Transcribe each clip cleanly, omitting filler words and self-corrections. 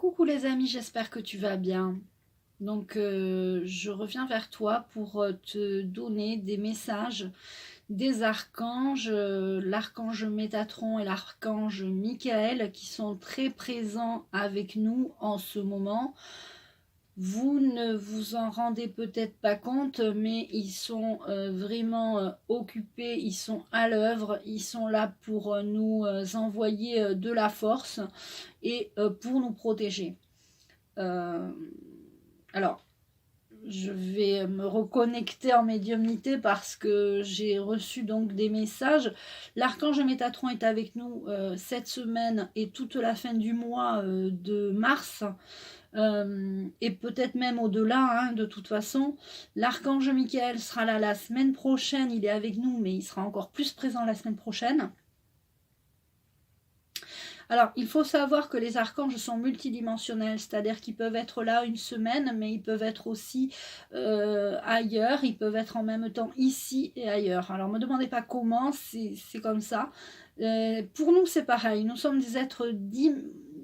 Coucou les amis, j'espère que tu vas bien. Donc je reviens vers toi pour te donner des messages des archanges, l'archange Métatron et l'archange Michael qui sont très présents avec nous en ce moment. Vous ne vous en rendez peut-être pas compte, mais ils sont vraiment occupés, ils sont à l'œuvre, ils sont là pour nous envoyer de la force et pour nous protéger. Euh, alors, je vais me reconnecter en médiumnité parce que j'ai reçu donc des messages. L'archange Métatron est avec nous cette semaine et toute la fin du mois de mars. Et peut-être même au-delà, hein, de toute façon. L'archange Michael sera là la semaine prochaine, il est avec nous, mais il sera encore plus présent la semaine prochaine. Alors, il faut savoir que les archanges sont multidimensionnels, c'est-à-dire qu'ils peuvent être là une semaine, mais ils peuvent être aussi ailleurs, ils peuvent être en même temps ici et ailleurs. Alors, ne me demandez pas comment, c'est comme ça. Pour nous, c'est pareil, nous sommes des êtres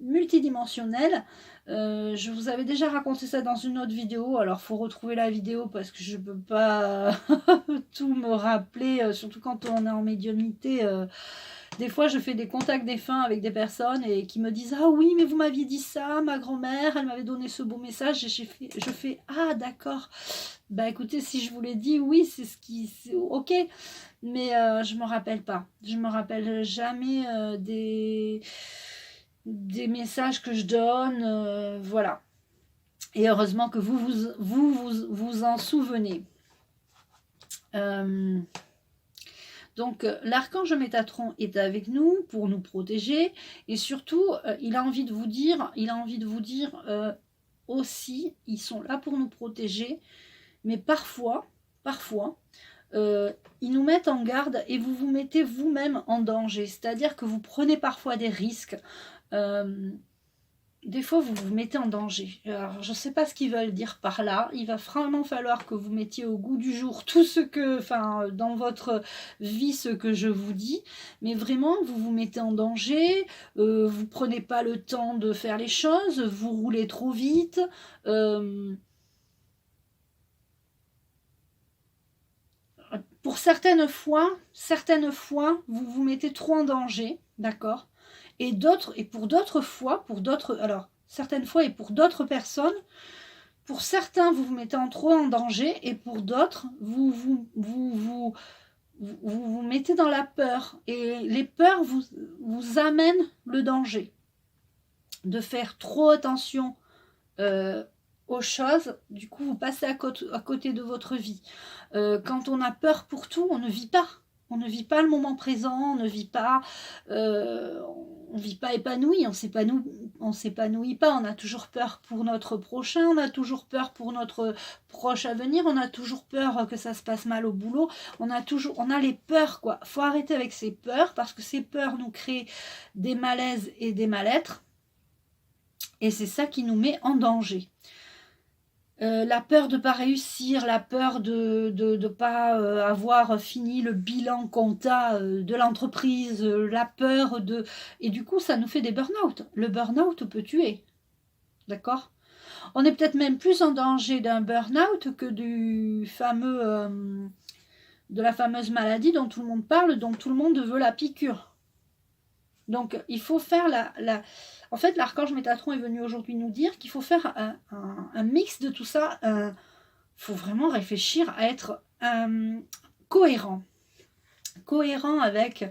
multidimensionnels. Je vous avais déjà raconté ça dans une autre vidéo, alors il faut retrouver la vidéo parce que je ne peux pas tout me rappeler, surtout quand on est en médiumnité. Des fois, je fais des contacts défunts avec des personnes et qui me disent « Ah oui, mais vous m'aviez dit ça, ma grand-mère, elle m'avait donné ce beau message. » Et je fais « Ah, d'accord. Bah écoutez, si je vous l'ai dit, oui, c'est ce qui... Ok. » Mais je ne me rappelle pas. Je ne me rappelle jamais des messages que je donne. Voilà. Et heureusement que vous en souvenez. Donc l'archange Métatron est avec nous pour nous protéger et surtout il a envie de vous dire aussi, ils sont là pour nous protéger, mais parfois ils nous mettent en garde et vous vous mettez vous-même en danger, c'est-à-dire que vous prenez parfois des risques. Des fois, vous vous mettez en danger. Alors, je ne sais pas ce qu'ils veulent dire par là. Il va vraiment falloir que vous mettiez au goût du jour tout ce que, enfin, dans votre vie, ce que je vous dis. Mais vraiment, vous vous mettez en danger. Vous prenez pas le temps de faire les choses. Vous roulez trop vite. Pour certaines fois, vous vous mettez trop en danger, d'accord ? Et pour d'autres fois, alors certaines fois et pour d'autres personnes, pour certains vous vous mettez trop en danger et pour d'autres vous mettez dans la peur et les peurs vous amènent le danger de faire trop attention aux choses. Du coup vous passez à côté de votre vie. Quand on a peur pour tout, on ne vit pas. On ne vit pas le moment présent, on ne vit pas épanoui, on s'épanouit pas, on a toujours peur pour notre prochain, on a toujours peur pour notre proche avenir, on a toujours peur que ça se passe mal au boulot, on a les peurs, quoi. Faut arrêter avec ces peurs parce que ces peurs nous créent des malaises et des mal-être et c'est ça qui nous met en danger. La peur de ne pas réussir, la peur de ne pas avoir fini le bilan compta de l'entreprise, la peur de... Et du coup, ça nous fait des burn-out. Le burn-out peut tuer. D'accord ? On est peut-être même plus en danger d'un burn-out que de la fameuse maladie dont tout le monde parle, dont tout le monde veut la piqûre. Donc, il faut faire En fait, l'archange Métatron est venu aujourd'hui nous dire qu'il faut faire un mix de tout ça. Il faut vraiment réfléchir à être cohérent. Cohérent avec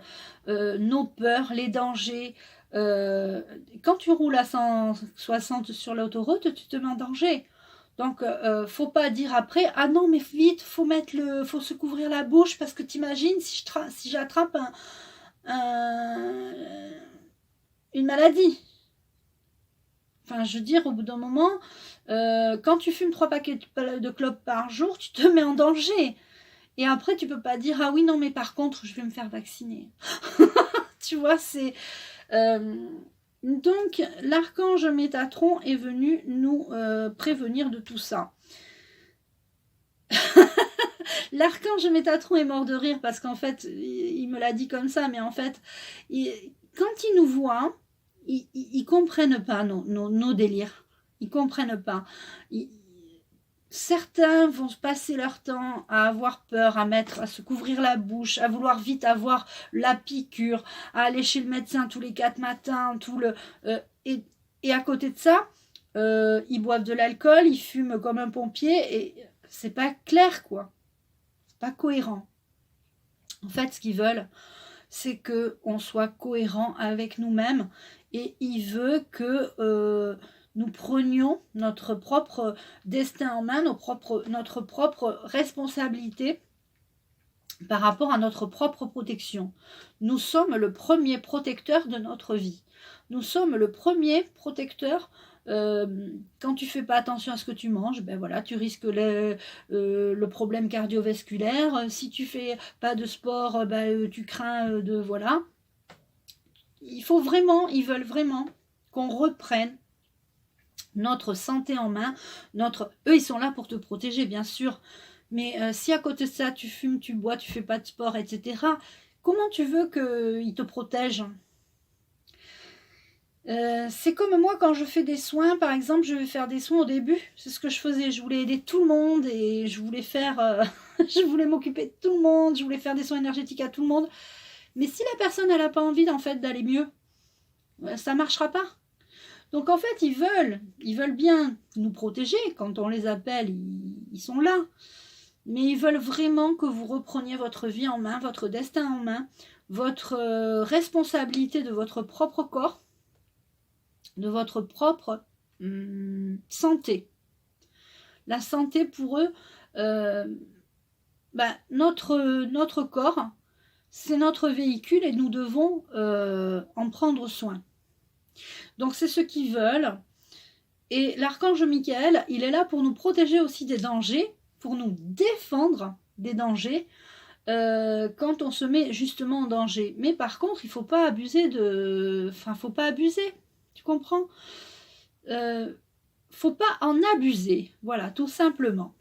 nos peurs, les dangers. Quand tu roules à 160 sur l'autoroute, tu te mets en danger. Donc, faut pas dire après, ah non, mais vite, faut se couvrir la bouche parce que t'imagines si j'attrape une maladie. Enfin, je veux dire, au bout d'un moment, quand tu fumes 3 paquets de clopes par jour, tu te mets en danger. Et après, tu peux pas dire, ah oui, non, mais par contre, je vais me faire vacciner. Tu vois, c'est... Donc, l'archange Métatron est venu nous prévenir de tout ça. L'archange Métatron est mort de rire parce qu'en fait, il me l'a dit comme ça, mais en fait, quand il nous voit, ils comprennent pas nos délires. Ils comprennent pas. Certains vont se passer leur temps à avoir peur, à se couvrir la bouche, à vouloir vite avoir la piqûre, à aller chez le médecin tous les 4 matins, et, et à côté de ça, ils boivent de l'alcool, ils fument comme un pompier, et c'est pas clair, quoi. C'est pas cohérent. En fait, ce qu'ils veulent, c'est qu'on soit cohérent avec nous-mêmes, et il veut que nous prenions notre propre destin en main, notre propre responsabilité par rapport à notre propre protection. Nous sommes le premier protecteur de notre vie. Nous sommes le premier protecteur. Quand tu fais pas attention à ce que tu manges, ben voilà, tu risques le problème cardiovasculaire. Si tu fais pas de sport, tu crains de voilà. Ils veulent vraiment qu'on reprenne notre santé en main. Eux, ils sont là pour te protéger, bien sûr. Mais si à côté de ça, tu fumes, tu bois, tu fais pas de sport, etc., comment tu veux qu'ils te protègent? C'est comme moi quand je fais des soins, par exemple, je vais faire des soins au début, c'est ce que je faisais, je voulais aider tout le monde et je voulais je voulais m'occuper de tout le monde, je voulais faire des soins énergétiques à tout le monde. Mais si la personne elle n'a pas envie en fait d'aller mieux, ça marchera pas. Donc en fait ils veulent bien nous protéger, quand on les appelle, ils sont là. Mais ils veulent vraiment que vous repreniez votre vie en main, votre destin en main, votre responsabilité de votre propre corps, de votre propre santé. La santé pour eux, notre corps, c'est notre véhicule et nous devons en prendre soin. Donc c'est ce qu'ils veulent. Et l'archange Michael, il est là pour nous protéger aussi des dangers, pour nous défendre des dangers quand on se met justement en danger. Mais par contre, il ne faut pas abuser faut pas abuser, tu comprends? Faut pas en abuser, voilà, tout simplement.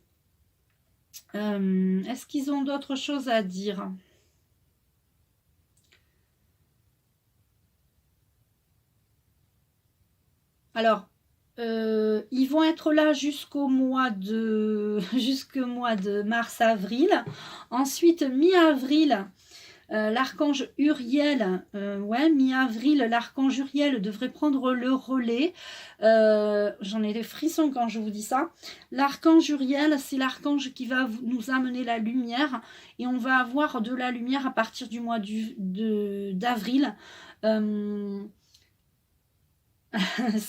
Est-ce qu'ils ont d'autres choses à dire? Alors, ils vont être là jusqu'au mois de mars-avril. Ensuite, mi-avril, l'archange Uriel, mi-avril, l'archange Uriel devrait prendre le relais. J'en ai des frissons quand je vous dis ça. L'archange Uriel, c'est l'archange qui va nous amener la lumière, et on va avoir de la lumière à partir du mois d'avril.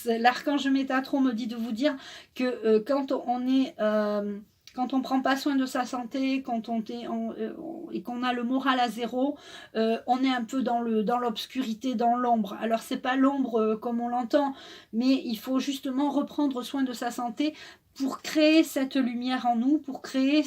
L'archange Métatron me dit de vous dire que quand on prend pas soin de sa santé, et qu'on a le moral à zéro, on est un peu dans l'obscurité, dans l'ombre. Alors c'est pas l'ombre comme on l'entend, mais il faut justement reprendre soin de sa santé pour créer cette lumière en nous, pour créer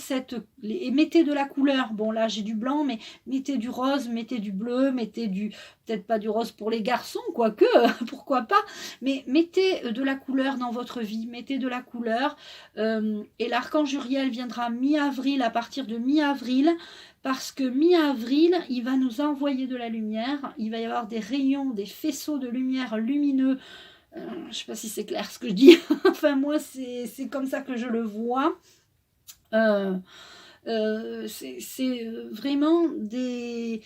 et mettez de la couleur. Bon là j'ai du blanc, mais mettez du rose, mettez du bleu, mettez peut-être pas du rose pour les garçons, quoique, pourquoi pas, mais mettez de la couleur dans votre vie, mettez de la couleur, et l'archange Uriel viendra mi-avril, à partir de mi-avril, parce que mi-avril, il va nous envoyer de la lumière, il va y avoir des rayons, des faisceaux de lumière lumineux. Je ne sais pas si c'est clair ce que je dis, enfin moi c'est comme ça que je le vois. C'est vraiment des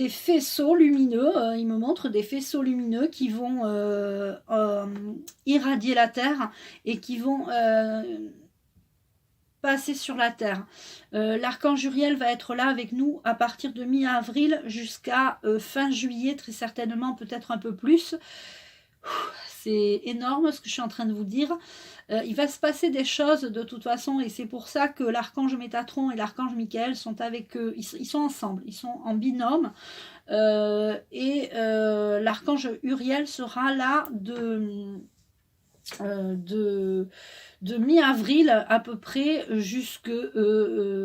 faisceaux lumineux, il me montre des faisceaux lumineux qui vont irradier la Terre et qui vont passer sur la Terre. L'archange Uriel va être là avec nous à partir de mi-avril jusqu'à fin juillet, très certainement, peut-être un peu plus. C'est énorme ce que je suis en train de vous dire. Il va se passer des choses de toute façon, et c'est pour ça que l'archange Métatron et l'archange Michael sont avec eux. Ils sont ensemble, ils sont en binôme. L'archange Uriel sera là de mi-avril à peu près jusque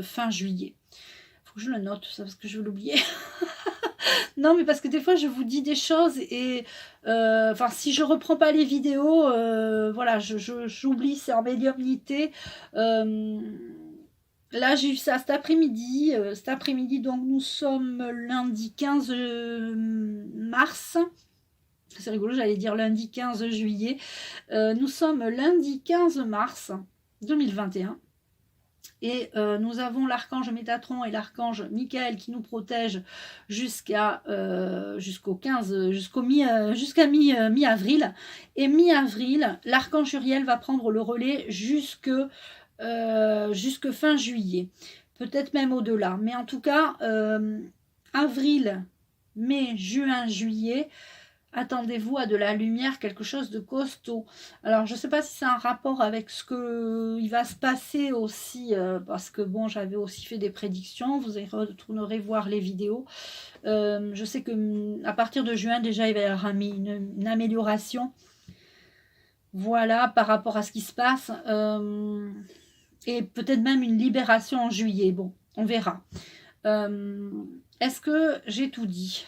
fin juillet. Faut que je le note ça parce que je vais l'oublier. Non, mais parce que des fois je vous dis des choses et si je reprends pas les vidéos, voilà, j'oublie, c'est en médiumnité. Là j'ai eu ça cet après-midi. Donc nous sommes lundi 15 mars. C'est rigolo, j'allais dire lundi 15 juillet. Nous sommes lundi 15 mars 2021. Et nous avons l'archange Métatron et l'archange Michael qui nous protègent jusqu'au 15, jusqu'à mi-avril. Et mi-avril, l'archange Uriel va prendre le relais jusque fin juillet. Peut-être même au-delà. Mais en tout cas, avril, mai, juin, juillet, attendez-vous à de la lumière, quelque chose de costaud. Alors, je ne sais pas si c'est un rapport avec ce qu'il va se passer aussi, parce que bon, j'avais aussi fait des prédictions, vous retournerez voir les vidéos. Je sais que à partir de juin, déjà, il va y avoir une amélioration. Voilà, par rapport à ce qui se passe. Et peut-être même une libération en juillet. Bon, on verra. Est-ce que j'ai tout dit ?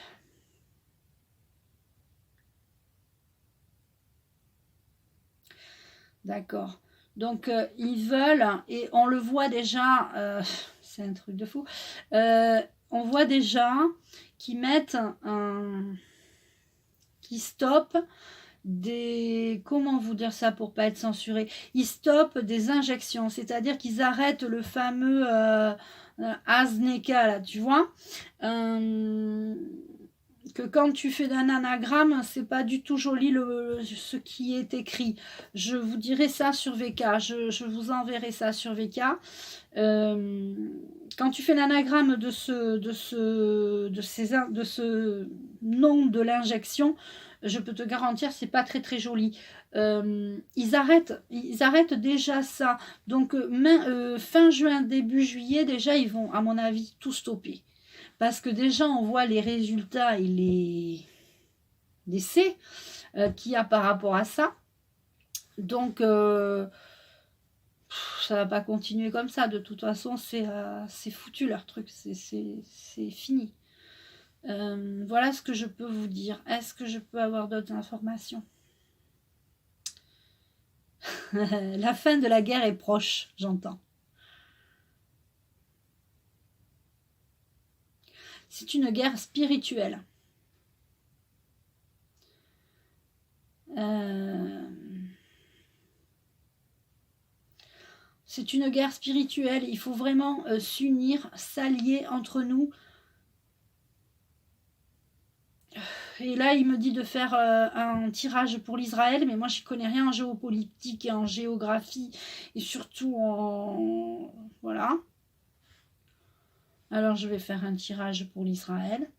D'accord. Donc, ils veulent, et on le voit déjà, c'est un truc de fou, on voit déjà qu'ils mettent qui stoppent des... Comment vous dire ça pour pas être censuré? Ils stoppent des injections, c'est-à-dire qu'ils arrêtent le fameux AstraZeneca, là, tu vois que quand tu fais un anagramme, c'est pas du tout joli ce qui est écrit. Je vous dirai ça sur VK, je vous enverrai ça sur VK. Quand tu fais l'anagramme de ce nom de l'injection, je peux te garantir c'est pas très très joli. Ils arrêtent déjà ça. Donc fin juin, début juillet, déjà ils vont à mon avis tout stopper. Parce que déjà, on voit les résultats et les décès qu'il y a par rapport à ça. Donc, ça va pas continuer comme ça. De toute façon, c'est foutu leur truc. C'est fini. Voilà ce que je peux vous dire. Est-ce que je peux avoir d'autres informations? La fin de la guerre est proche, j'entends. C'est une guerre spirituelle. C'est une guerre spirituelle. Il faut vraiment s'unir, s'allier entre nous. Et là, il me dit de faire un tirage pour l'Israël, mais moi, je ne connais rien en géopolitique et en géographie, et surtout en... Voilà. Alors, je vais faire un tirage pour l'Israël,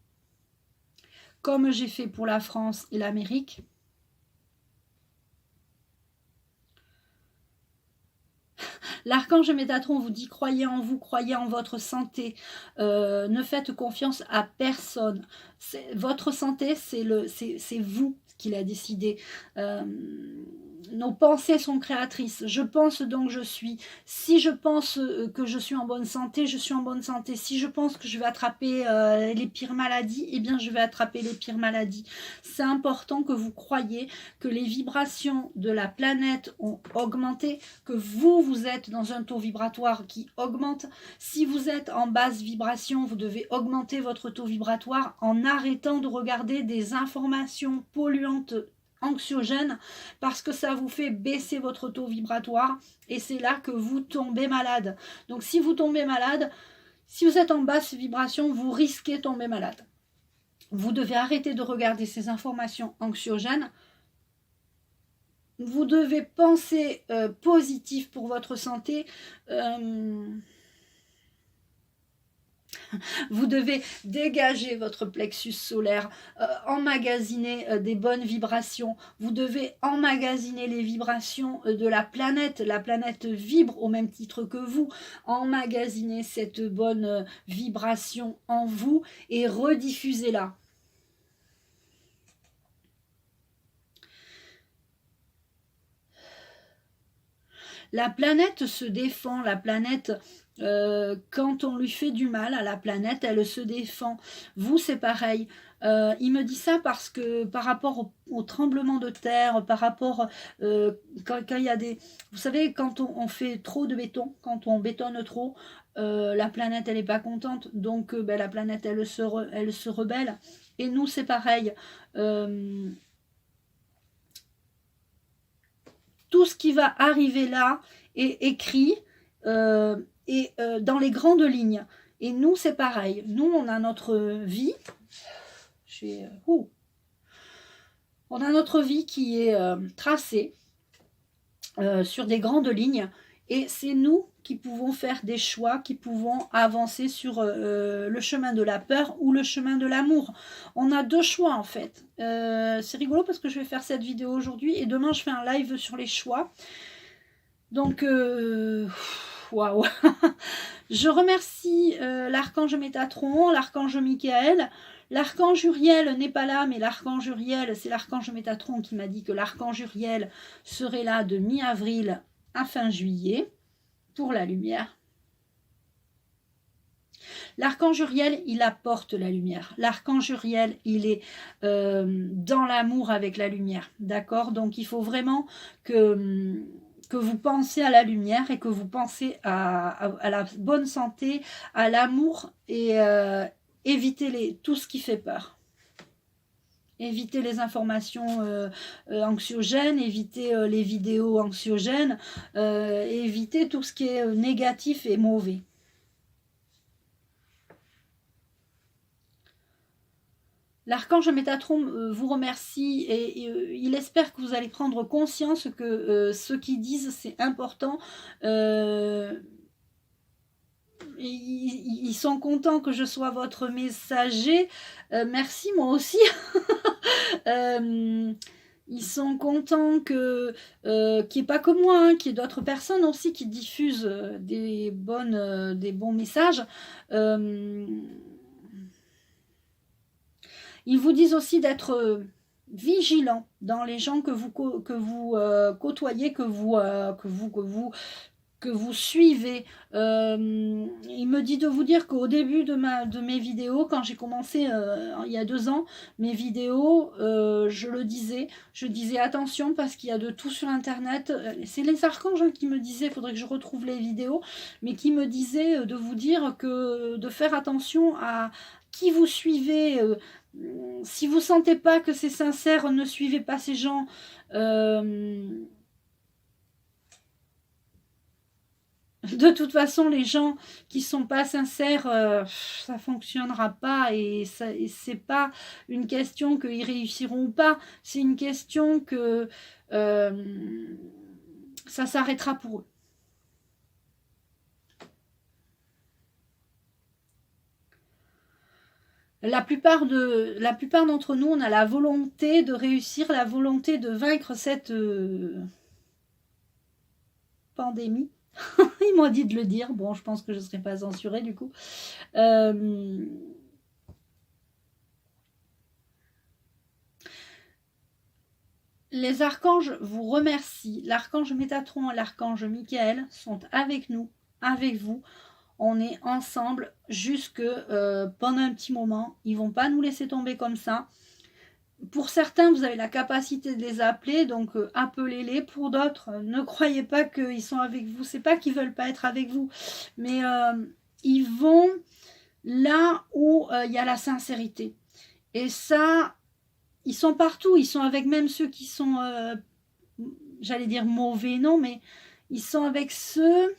comme j'ai fait pour la France et l'Amérique. L'archange Métatron vous dit, croyez en vous, croyez en votre santé, ne faites confiance à personne. Votre santé, c'est vous qui l'a décidé. Nos pensées sont créatrices. Je pense donc je suis. Si je pense que je suis en bonne santé, je suis en bonne santé. Si je pense que je vais attraper les pires maladies, eh bien je vais attraper les pires maladies. C'est important que vous croyiez que les vibrations de la planète ont augmenté, que vous êtes dans un taux vibratoire qui augmente. Si vous êtes en basse vibration, vous devez augmenter votre taux vibratoire en arrêtant de regarder des informations polluantes anxiogène parce que ça vous fait baisser votre taux vibratoire et c'est là que vous tombez malade. Donc si vous tombez malade, si vous êtes en basse vibration, vous risquez de tomber malade. Vous devez arrêter de regarder ces informations anxiogènes. Vous devez penser positif pour votre santé. Vous devez dégager votre plexus solaire, emmagasiner des bonnes vibrations. Vous devez emmagasiner les vibrations de la planète. La planète vibre au même titre que vous. Emmagasiner cette bonne vibration en vous et rediffusez-la. La planète se défend, la planète... quand on lui fait du mal à la planète, elle se défend. Vous, c'est pareil. Il me dit ça parce que par rapport au tremblement de terre, par rapport quand il y a des... Vous savez, quand on fait trop de béton, quand on bétonne trop, la planète, elle n'est pas contente. Donc, la planète, elle se rebelle. Et nous, c'est pareil. ce qui va arriver là est écrit dans les grandes lignes. Et nous, c'est pareil. Nous, on a notre vie. On a notre vie qui est tracée sur des grandes lignes. Et c'est nous qui pouvons faire des choix, qui pouvons avancer sur le chemin de la peur ou le chemin de l'amour. On a deux choix en fait. C'est rigolo parce que je vais faire cette vidéo aujourd'hui et demain je fais un live sur les choix. Donc, waouh. Je remercie l'archange Métatron, l'archange Michael. L'archange Uriel n'est pas là, mais l'archange Uriel, c'est l'archange Métatron qui m'a dit que l'archange Uriel serait là de mi-avril à fin juillet pour la lumière. L'archange Uriel, il apporte la lumière. L'archange Uriel, il est dans l'amour avec la lumière. D'accord? Donc, il faut vraiment que vous pensez à la lumière et que vous pensez à la bonne santé, à l'amour et évitez tout ce qui fait peur. Évitez les informations anxiogènes, évitez les vidéos anxiogènes, évitez tout ce qui est négatif et mauvais. L'archange Métatron vous remercie et il espère que vous allez prendre conscience que ce qu'ils disent, c'est important. Ils sont contents que je sois votre messager. Merci, moi aussi. Ils sont contents qu'il n'y ait pas que moi, hein, qu'il y ait d'autres personnes aussi qui diffusent des bons messages. Ils vous disent aussi d'être vigilant dans les gens que vous côtoyez, que vous suivez. Il me dit de vous dire qu'au début de mes vidéos, quand j'ai commencé il y a 2 ans, mes vidéos, je disais attention parce qu'il y a de tout sur internet. C'est les archanges qui me disaient, il faudrait que je retrouve les vidéos, mais qui me disaient de vous dire de faire attention à qui vous suivez. Si vous sentez pas que c'est sincère, ne suivez pas ces gens. De toute façon, les gens qui sont pas sincères, ça fonctionnera pas et c'est pas une question qu'ils réussiront ou pas, c'est une question que ça s'arrêtera pour eux. La plupart d'entre nous, on a la volonté de réussir, la volonté de vaincre cette pandémie. Ils m'ont dit de le dire. Bon, je pense que je ne serai pas censurée du coup. Les archanges vous remercient. L'archange Métatron et l'archange Michael sont avec nous, avec vous. On est ensemble jusque pendant un petit moment. Ils ne vont pas nous laisser tomber comme ça. Pour certains, vous avez la capacité de les appeler, donc appelez-les. Pour d'autres, ne croyez pas qu'ils sont avec vous. C'est pas qu'ils veulent pas être avec vous, mais ils vont là où il y a la sincérité. Et ça, ils sont partout. Ils sont avec même ceux qui sont, j'allais dire mauvais, non, mais ils sont avec ceux...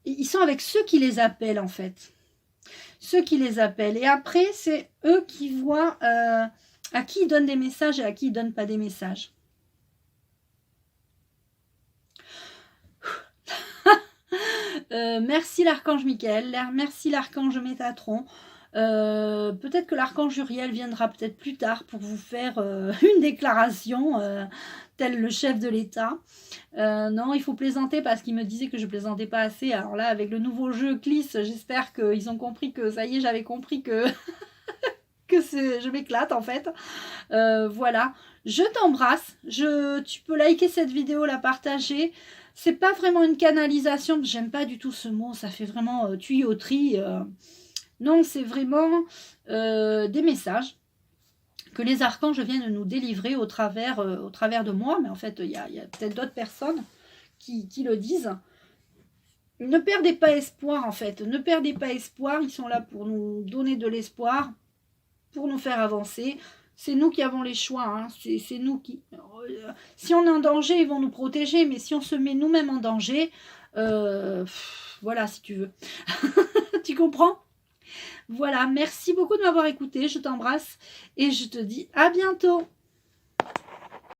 Ils sont avec ceux qui les appellent en fait. Ceux qui les appellent. Et après, c'est eux qui voient à qui ils donnent des messages et à qui ils ne donnent pas des messages. Merci l'archange Michael, merci l'archange Métatron. Peut-être que l'archange Uriel viendra peut-être plus tard pour vous faire une déclaration, tel le chef de l'État. Non, il faut plaisanter parce qu'il me disait que je plaisantais pas assez. Alors là, avec le nouveau jeu Cliss, j'espère qu'ils ont compris que ça y est, j'avais compris que je m'éclate en fait. Voilà, je t'embrasse. Tu peux liker cette vidéo, la partager. C'est pas vraiment une canalisation, j'aime pas du tout ce mot, ça fait vraiment tuyauterie. Non, c'est vraiment des messages que les archanges viennent nous délivrer au travers de moi, mais en fait, il y a peut-être d'autres personnes qui le disent. Ne perdez pas espoir, en fait. Ne perdez pas espoir, ils sont là pour nous donner de l'espoir, pour nous faire avancer. C'est nous qui avons les choix, hein. C'est nous qui... si on est en danger, ils vont nous protéger, mais si on se met nous-mêmes en danger, voilà, si tu veux. Tu comprends? Voilà, merci beaucoup de m'avoir écouté, je t'embrasse et je te dis à bientôt.